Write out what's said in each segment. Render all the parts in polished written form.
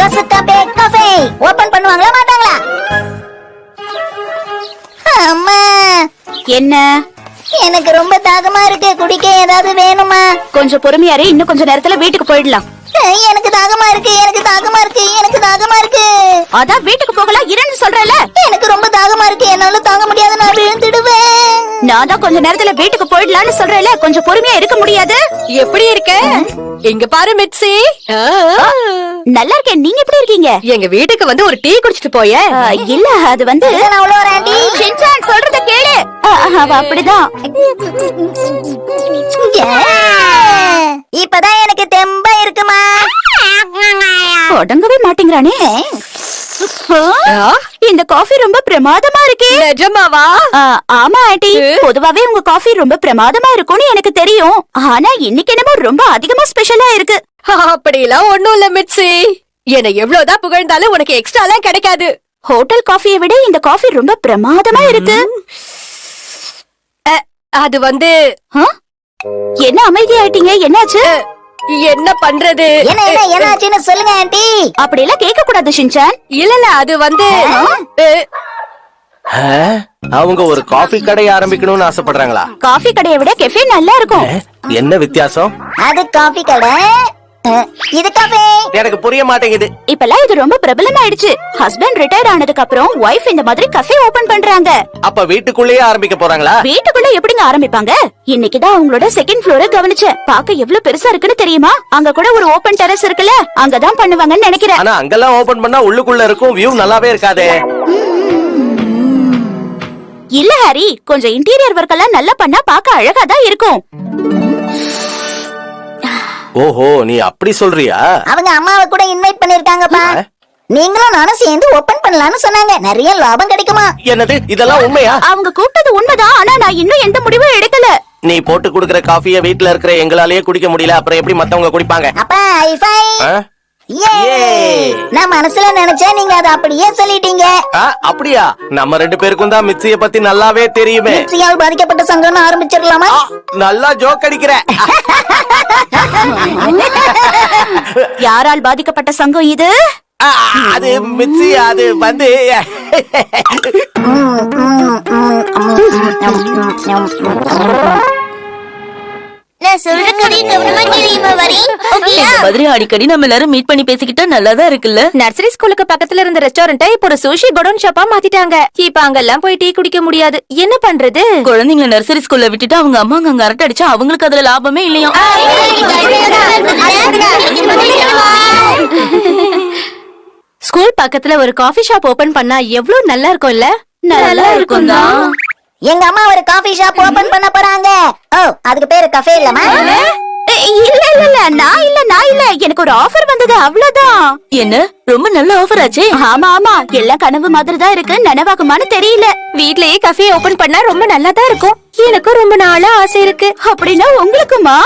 கசுகபே cafe open பண்ணுவாங்களா மாட்டாங்களா? அம்மா, என்ன? எனக்கு ரொம்ப தாகமா இருக்கு, குடிக்க ஏதாவது வேணுமா? கொஞ்சம் பொறுமையாரே, இன்னும் கொஞ்ச நேரத்துல வீட்டுக்கு போயிடலாம். எனக்கு தாகமா இருக்கு, எனக்கு தாகமா இருக்கு, எனக்கு தாகமா இருக்கு. அதான் வீட்டுக்கு போகலாம் இருன்னு சொல்றேன்ல. எனக்கு ரொம்ப தாகமா இருக்கு, என்னால தாங்க முடியாது, நான் விழுந்துடுவேன். நான் தான் கொஞ்ச நேரத்துல வீட்டுக்கு போயிடலாம்னு சொல்றேன்ல, கொஞ்சம் பொறுமையா இருக்க முடியாது? எப்படி இருக்க? இங்க பாரு மிட்சி. நல்லா இருக்கேன், நீங்க எப்படி இருக்கீங்க? எங்க வீட்டுக்கு வந்து ஒரு டீ குடிச்சிட்டு போய. இல்ல, அது வந்து ஷின்சான் சொல்றத கேளு. அவ அப்படிதான். இப்பதான் எனக்கு தெம்பா இருக்குமா. தொடங்கவே மாட்டேங்கிறானே. இந்த காஃபி ரொம்ப பிரமாதமா இருக்கு. நிஜமாவா? ஆமா ஆண்டி, பொதுவாவே உங்க காஃபி ரொம்ப பிரமாதமா இருக்கும்னு எனக்கு தெரியும். ஆனா இன்னைக்கு என்னமோ ரொம்ப அதிகமா ஸ்பெஷலா இருக்கு. அப்படிலாம் ஒண்ணும் இல்ல மிட்சி. என்ன எவ்வளவுதான் புகழ்ந்தாலும் உனக்கு எக்ஸ்ட்ராலாம் கிடைக்காது. ஹோட்டல் காஃபியை விட இந்த காஃபி ரொம்ப பிரமாதமா இருக்கு. அது வந்து என்ன அமைதி ஆயிட்டீங்க, என்னாச்சு? என்ன பண்றது? என்னாச்சுன்னு சொல்லுங்க ஆண்டி. அப்படி எல்லாம் கேட்க கூடாது ஷின்சான். இல்ல அது வந்து அவங்க ஒரு காஃபி கடை ஆரம்பிக்கணும்னு ஆசைப்படுறாங்களா? காஃபி கடையை விட கெஃபே நல்லா இருக்கும். என்ன வித்தியாசம்? அது காஃபி கடை, இது காஃபி. எனக்கு புரிய மாட்டேங்குது. இப்பெல்லாம் இது ரொம்ப பிரபலமாயிடுச்சு. ஹஸ்பண்ட் ரிட்டையர் ஆனதுக்கு அப்புறம் வைஃப் இந்த மாதிரி கஃபே ஓபன் பண்றாங்க. அப்ப வீட்டுக்குள்ளேயே ஆரம்பிக்க போறாங்களா? வீட்டுக்குள்ள எப்படிங்க ஆரம்பிப்பாங்க? இன்னைக்குதான் அவங்களோட செகண்ட் ஃப்ளோரை கவனிச்சேன். பாக்க எவ்வளவு பெருசா இருக்குன்னு தெரியுமா? அங்க கூட ஒரு ஓபன் டெரஸ் இருக்குல்ல, அங்கதான் பண்ணுவாங்கன்னு நினைக்கிறேன். ஆனா அங்கெல்லாம் ஓபன் பண்ணா உள்ளுக்குள்ள இருக்கும் வியூ நல்லாவே இருக்காதே. இல்ல ஹாரி, கொஞ்சம் இன்டீரியர் ஒர்க் எல்லாம் நல்லா பண்ணா பாக்க அழகா தான் இருக்கும். ஓஹோ, நீ அப்படி சொல்றியா? அவங்க அம்மாவை கூட இன்வைட் பண்ணிருக்காங்கப்பா. நீங்களும் நானும் சேர்ந்து ஓபன் பண்ணலாம்னு சொன்னாங்க. நிறைய லாபம் கிடைக்குமா? என்னது, இதெல்லாம் உண்மையா? அவங்க கூப்பிட்டது உண்மைதான், ஆனா நான் இன்னும் எந்த முடிவும் எடுக்கல. நீ போட்டு குடுக்கற காஃபிய வீட்ல இருக்கிற எங்களாலேயே குடிக்க முடியல, அப்புறம் எப்படி மத்தவங்க குடிப்பாங்க? அப்பா ஹைஃபை. நான் மனசுல நினைச்சேன், நீங்க அதை அப்படியே சொல்லிட்டீங்க. அப்படியா? நம்ம ரெண்டு பேருக்கும் தான் மிட்சியை பத்தி நல்லாவே தெரியுமே. மிட்சியால் பாதிக்கப்பட்ட சங்கம் ஆரம்பிச்சிடலாமா? நல்லா ஜோக் அடிக்கிற. யாரால் பாதிக்கப்பட்ட சங்கம் இது? அது மிட்சி, அது வந்து அடிக்கடி நம்ம எல்லாரும் மீட் பண்ணி பேசிக்கிட்டா நல்லாதான் இருக்குல்ல. நர்சரி ஸ்கூலுக்கு பக்கத்துல இருந்த ரெஸ்டாரண்ட்டை இப்போ ஒரு சூஷி குடோன் ஷாப்பா மாத்திட்டாங்க. இப்ப அங்கெல்லாம் போய் டீ குடிக்க முடியாது. என்ன பண்றது? குழந்தைங்களை நர்சரி ஸ்கூல்ல விட்டுட்டு அவங்க அம்மா அங்க அரட்டை அடிச்சா அவங்களுக்கு அதுல லாபமே இல்லையா? ஸ்கூல் பக்கத்துல ஒரு காஃபி ஷாப் ஓபன் பண்ணா எவ்வளவு நல்லா இருக்கும் இல்ல? நல்லா இருக்கும் தான். எங்க அம்மா ஒரு காஃபி ஷாப் ஓபன் பண்ண போறாங்க. ஓ, அதுக்கு பேரு கஃபே இல்லமா? இல்ல இல்ல இல்ல, நான் இல்ல, எனக்கு ஒரு ஆஃபர் வந்தது, அவ்வளவுதான். என்ன ரொம்ப நல்ல ஆஃபர் ஆச்சே. ஆமா ஆமா, எல்லாம் கனவு மாதிரி தான் இருக்கு, நனவாகுமான்னு தெரியல. வீட்லயே கஃபே ஓபன் பண்ணா ரொம்ப நல்லா தான் இருக்கும். எனக்கும் ரொம்ப நாளா ஆசை இருக்கு. அப்படின்னா உங்களுக்குமா?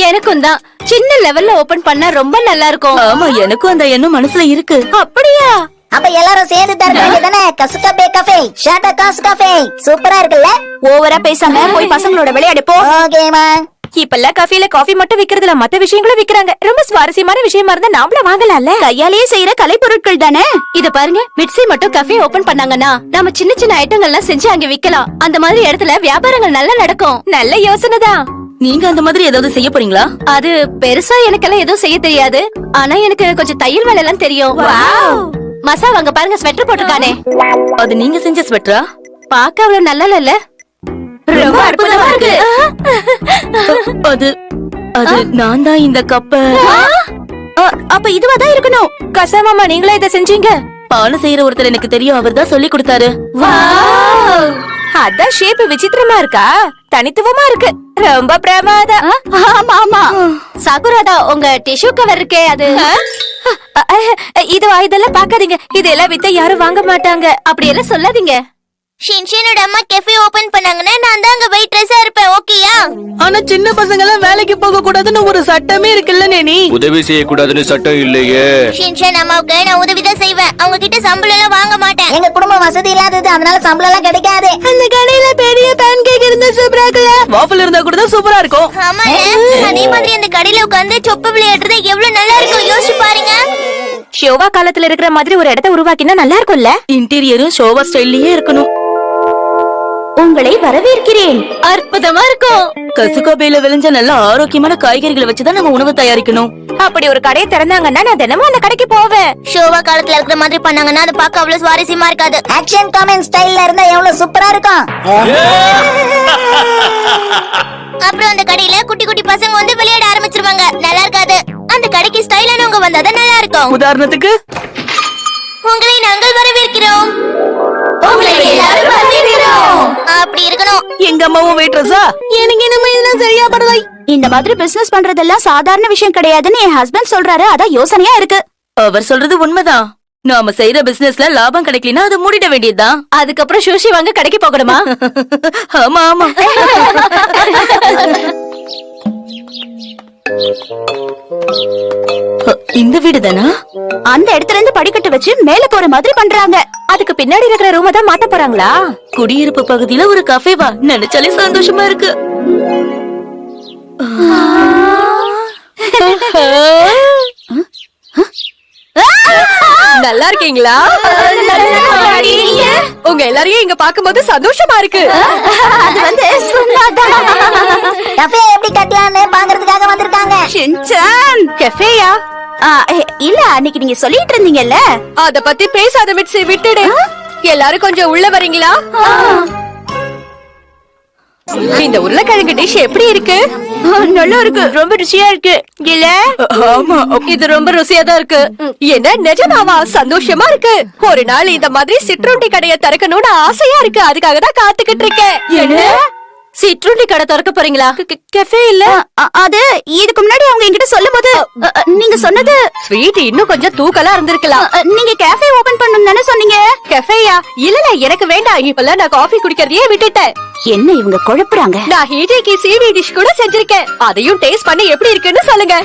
எனக்கும் தான். சின்ன லெவல்ல ஓபன் பண்ணா ரொம்ப நல்லா இருக்கும். ஆமா, எனக்கும் அந்த எண்ணம் மனசுல இருக்கு. அப்படியா? அப்ப எல்லாரும் சேர்ந்து தர வேண்டியதானே? கசுகபே காஃபே, ஷாட்டா காசு காஃபே. சூப்பரா இருக்குல்ல? ஓவரா பேசாம போய் பசங்களோட விளையாடு போ. ஓகேமா. இப்பெல்லாம் கஃபேல காஃபி மட்டும் விக்கிறதுல மத்த விஷயங்களும் விக்கிறாங்க. ரொம்ப சுவாரஸ்யமான விஷயமா இருந்தா நாமள வாங்கலாம்ல. கையாலேயே செய்யற கலை பொருட்கள் தானே. இத பாருங்க, மிட்சி மட்டும் கஃபே ஓபன் பண்ணாங்கன்னா நாம சின்ன சின்ன ஐட்டங்கள் எல்லாம் செஞ்சு அங்க விக்கலாம். அந்த மாதிரி இடத்துல வியாபாரங்கள் நல்லா நடக்கும். நல்ல யோசனை தான். நீங்க அந்த மாதிரி ஏதாவது செய்ய போறீங்களா? அது பெருசா எனக்கெல்லாம் எதுவும் செய்ய தெரியாது. ஆனா எனக்கு கொஞ்சம் தையல் வேலை எல்லாம் தெரியும். மசா, வாங்க பாருங்க, ஸ்வெட்டர் போட்டிருக்கானே. அது நீங்க செஞ்ச ஸ்வெட்டரா? பாக்க அவ்வளவு நல்லா இல்ல. ரொம்ப அற்புதமா இருக்கு. அது நான் தான் இந்த கப்ப. அப்ப இதுவாதான் இருக்கணும். கசாமாமா, நீங்களே இதை செஞ்சீங்க? பானை செய்யற ஒருத்தர் எனக்கு தெரியும், அவர் தான் சொல்லி கொடுத்தாரு. அதான் ஷேப் விசித்திரமா இருக்கா? தனித்துவமா இருக்கு. ரொம்ப பிரமாதம். ஆமா ஆமா. சாகுராதா, உங்க டிஷ்யூ கவர் இருக்கே, அது இதெல்லாம் பாக்காதீங்க. இதெல்லாம் வித்த யாரும் வாங்க மாட்டாங்க. அப்படி எல்லாம் சொல்லாதீங்க. ஷின்சானோட அம்மா கஃபே ஓபன் பண்ணாங்கன்னா நான் தான் அங்க வெயிட்ரஸா இருப்பேன். ஓகேயா? ஆனா சின்ன பசங்க எல்லாம் வேலைக்கு போக கூடாதுன்னு ஒரு சட்டமே இருக்குல்ல நேனி. உதவி செய்ய கூடாதுன்னு சட்டம் இல்லையே. ஷின்சான் அம்மாவுக்கு நான் உதவிதான் செய்வேன். அவங்க கிட்ட சம்பளம் எல்லாம் வாங்க மாட்டேன். எங்க குடும்பம் வசதி இல்லாதது, அதனால சம்பளம் எல்லாம் கிடைக்காது. அந்த கடையில பெரிய பேன் கேக் இருந்தா சூப்பரா இருக்குல்ல. வாஃபிள் இருந்தா கூட தான் சூப்பரா இருக்கும். ஆமாங்க, அதே மாதிரி அந்த கடையில உட்கார்ந்து சொப்பு விளையாடுறது எவ்வளவு நல்லா இருக்கும், யோசிச்சு பாருங்க. ஷோவா காலத்துல இருக்கிற மாதிரி ஒரு இடத்தை உருவாக்கினா நல்லா இருக்கும்ல. இன்டீரியரும் ஷோவா ஸ்டைல்லயே இருக்கணும். உங்களை வரவேற்கிறேன். அற்புதமா இருக்கும். கசுகோபையில விளைஞ்ச நல்ல ஆரோக்கியமான காய்கறிகளை வச்சுதான் நம்ம உணவு தயாரிக்கணும். அப்படி ஒரு கடையை திறந்தாங்கன்னா நான் தினமும் அந்த கடைக்கு போவேன். ஷோவா காலத்துல இருக்கிற மாதிரி பண்ணாங்கன்னா அது பார்க்க அவ்வளவு சுவாரஸ்யமா இருக்காது. ஆக்ஷன் காமெண்ட் ஸ்டைல்ல இருந்தா எவ்வளவு சூப்பரா இருக்கும். அப்புறம் அந்த கடையில குட்டி குட்டி பசங்க வந்து விளையாட ஆரம்பிச்சிருவாங்க. நல்லா இருக்காது. அந்த கடைக்கு ஸ்டைலானவங்க வந்தாதான் நல்லா இருக்கும். உதாரணத்துக்கு உங்களை நாங்கள் வரவேற்கிறோம். உங்களை எல்லாரும் வரவேற்கிறோம். அப்படி இருக்கணும். எங்க அம்மாவும் வெயிட்ரஸா? எனக்கு என்னமோ இதெல்லாம் சரியா படலை. இந்த மாதிரி பிசினஸ் பண்றதெல்லாம் சாதாரண விஷயம் கிடையாதுன்னு என் ஹஸ்பண்ட் சொல்றாரு. அதான் யோசனையா இருக்கு. அவர் சொல்றது உண்மைதான். நாம செய்யற பிசினஸ்ல லாபம் கிடைக்கலனா அது மூடிட வேண்டியதுதான். அதுக்கப்புறம் சுஷி வாங்க கடைக்கு போகணுமா? ஆமா ஆமா. இந்த வீடு தானா? அந்த இடத்துல இருந்து படிக்கட்டு வச்சு மேல போற மாதிரி பண்றாங்க. அதுக்கு பின்னாடி இருக்கிற ரூம தான் மாத்த போறாங்களா? குடியிருப்பு பகுதியில ஒரு கஃபேவா? நினைச்சாலே சந்தோஷமா இருக்கு. நல்லா இருக்கீங்களா? உங்க எல்லாரையும் இங்க பாக்கும்போது சந்தோஷமா இருக்கு. அது வந்து சும்மாதான். கஃபே எப்படி கட்டலாம்னு பாக்குறதுக்காக வந்திருக்காங்க. ஷின்சான். கெஃபேயா? இல்ல அன்னைக்கு நீங்க சொல்லிட்டு இருந்தீங்கல்ல. அத பத்தி பேசாத மிட்சி, விட்டுடு. எல்லாரும் கொஞ்சம் உள்ள வரீங்களா? இந்த உருளைக்கிழங்கு டிஷ் எப்படி இருக்கு? நல்லா இருக்கு. ரொம்ப ருசியா இருக்கு. இல்ல? ஆமா. இது ரொம்ப ருசியா தான் இருக்கு. என்ன நிஜமாவா? சந்தோஷமா இருக்கு. ஒரு நாள் இந்த மாதிரி சிற்றுண்டி கடையை திறக்கணும்னு ஆசையா இருக்கு. அதுக்காக தான் காத்துக்கிட்டு இருக்கேன். என்ன? சிற்றுண்டி கடை திறக்க போறீங்களா? கெஃபே இல்ல? அது இதுக்கு முன்னாடி அவங்க என்கிட்ட சொல்லும்போது நீங்க சொன்னது ஸ்வீட் இன்னும் கொஞ்சம் தூக்கலா இருந்திருக்கலாம். நீங்க கேஃபே ஓபன் பண்ணனும் தானே சொன்னீங்க. கெஃபேயா? இல்ல எனக்கு வேண்டாம். இப்பெல்லாம் நான் காஃபி குடிக்கிறதையே விட்டுட்டேன். என்ன இவங்க குழப்புறாங்க? நான் ஹீஜிக்கு சீவி டிஷ் கூட செஞ்சிருக்கேன். அதையும் டேஸ்ட் பண்ணி எப்படி இருக்குன்னு சொல்லுங்க.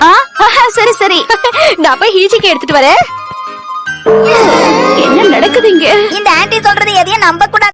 சரி சரி. நான் போய் ஹீஜிக்கு எடுத்துட்டு வரேன். என்ன நடக்குதுங்க? இந்த ஆன்ட்டி சொல்றது எதையும் நம்ப கூடாது.